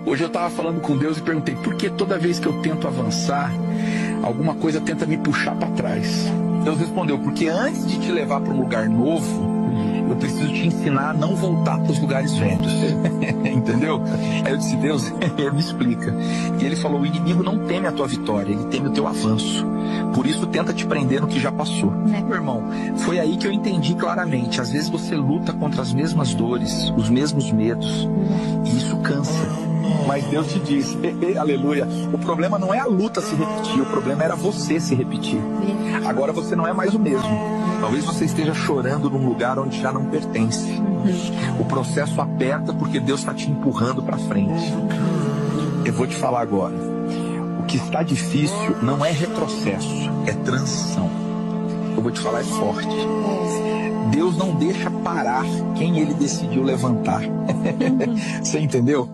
Hoje eu estava falando com Deus e perguntei, por que toda vez que eu tento avançar, alguma coisa tenta me puxar para trás? Deus respondeu, porque antes de te levar para um lugar novo, eu preciso te ensinar a não voltar para os lugares velhos. Entendeu? Aí eu disse, Deus, me explica. E ele falou, o inimigo não teme a tua vitória, ele teme o teu avanço. Por isso tenta te prender no que já passou. Meu irmão, foi aí que eu entendi claramente. Às vezes você luta contra as mesmas dores, os mesmos medos, e isso cansa. Mas Deus te disse, aleluia, o problema não é a luta se repetir, o problema era você se repetir. Agora você não é mais o mesmo. Talvez você esteja chorando num lugar onde já não pertence. O processo aperta porque Deus está te empurrando para frente. Eu vou te falar agora. O que está difícil não é retrocesso, é transição. Eu vou te falar, é forte. Deus não deixa parar quem Ele decidiu levantar. Você entendeu?